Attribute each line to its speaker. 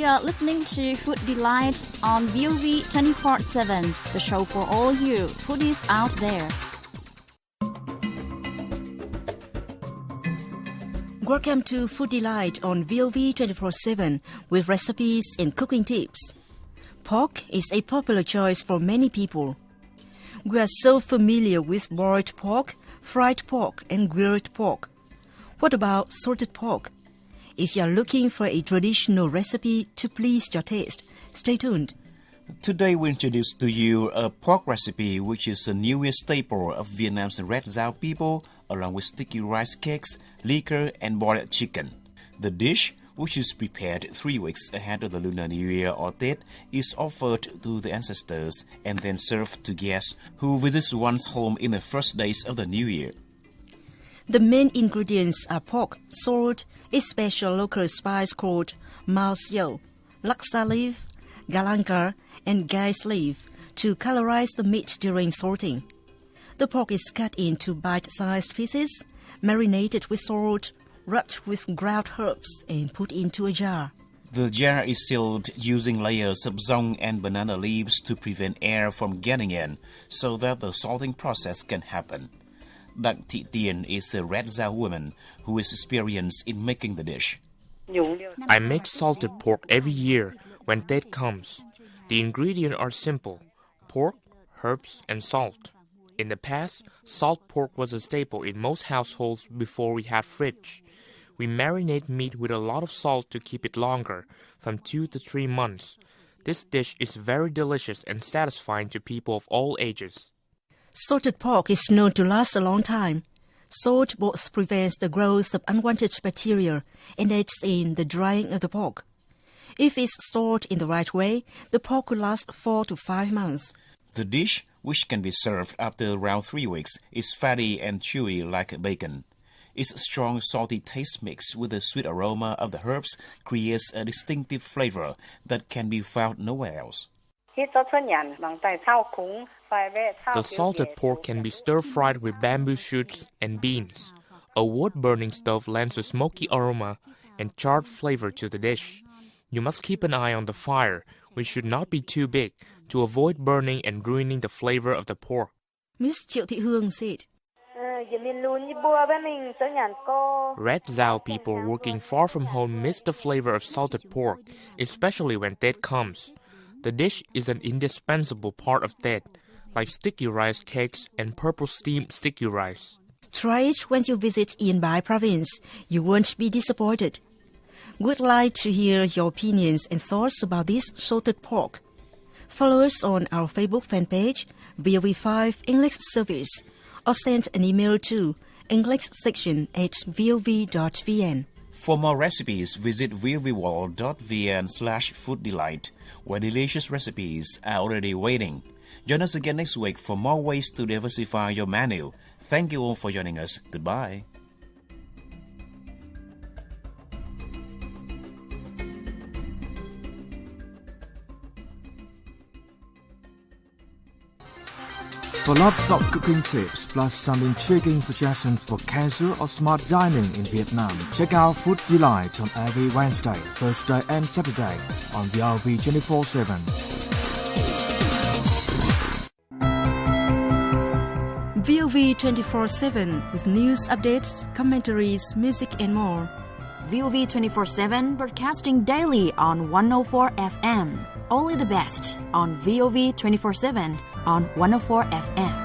Speaker 1: You are listening to Food Delight on VOV 24/7, the show for all you foodies out there.
Speaker 2: Welcome to Food Delight on VOV 24/7 with recipes and cooking tips. Pork is a popular choice for many people. We are so familiar with boiled pork, fried pork, and grilled pork. What about salted pork? If you are looking for a traditional recipe to please your taste, stay tuned.
Speaker 3: Today we introduce to you a pork recipe which is the newest staple of Vietnam's Red Dao people, along with sticky rice cakes, liquor, and boiled chicken. The dish, which is prepared 3 weeks ahead of the Lunar New Year or Tết, is offered to the ancestors and then served to guests who visit one's home in the first days of the New Year.
Speaker 2: The main ingredients are pork, salt, a special local spice called mao xiao, laksa leaf, galangal, and gai's leaf to colorize the meat during salting. The pork is cut into bite-sized pieces, marinated with salt, rubbed with ground herbs, and put into a jar.
Speaker 3: The jar is sealed using layers of zong and banana leaves to prevent air from getting in, so that the salting process can happen. Dak Thị Tien is a Red Dao woman who is experienced in making the dish.
Speaker 4: I make salted pork every year when Tết comes. The ingredients are simple: pork, herbs, and salt. In the past, salt pork was a staple in most households before we had fridge. We marinate meat with a lot of salt to keep it longer, from 2 to 3 months. This dish is very delicious and satisfying to people of all ages.
Speaker 2: Salted pork is known to last a long time. Salt both prevents the growth of unwanted bacteria and aids in the drying of the pork. If it's stored in the right way, the pork will last 4 to 5 months.
Speaker 3: The dish, which can be served after around 3 weeks, is fatty and chewy like bacon. Its strong salty taste mixed with the sweet aroma of the herbs creates a distinctive flavor that can be found nowhere else.
Speaker 4: The salted pork can be stir-fried with bamboo shoots and beans. A wood-burning stove lends a smoky aroma and charred flavor to the dish. You must keep an eye on the fire, which should not be too big, to avoid burning and ruining the flavor of the pork.
Speaker 2: Miss Triệu Thị Hương said,
Speaker 4: Red Dao people working far from home miss the flavor of salted pork, especially when Tết comes. The dish is an indispensable part of Tết, like sticky rice cakes and purple steamed sticky rice.
Speaker 2: Try it when you visit Yên Bái province. You won't be disappointed. We'd like to hear your opinions and thoughts about this salted pork. Follow us on our Facebook fan page, VOV5 English Service, or send an email to englishsection@vov.vn.
Speaker 3: For more recipes, visit vovworld.vn/fooddelight, where delicious recipes are already waiting. Join us again next week for more ways to diversify your menu. Thank you all for joining us. Goodbye.
Speaker 5: For lots of cooking tips plus some intriguing suggestions for casual or smart dining in Vietnam, check out Food Delight on every Wednesday, Thursday and Saturday on VOV 24/7.
Speaker 2: VOV 24/7 with news updates, commentaries, music and more.
Speaker 6: VOV 24/7 broadcasting daily on 104 FM. Only the best on VOV 24/7 on 104 FM.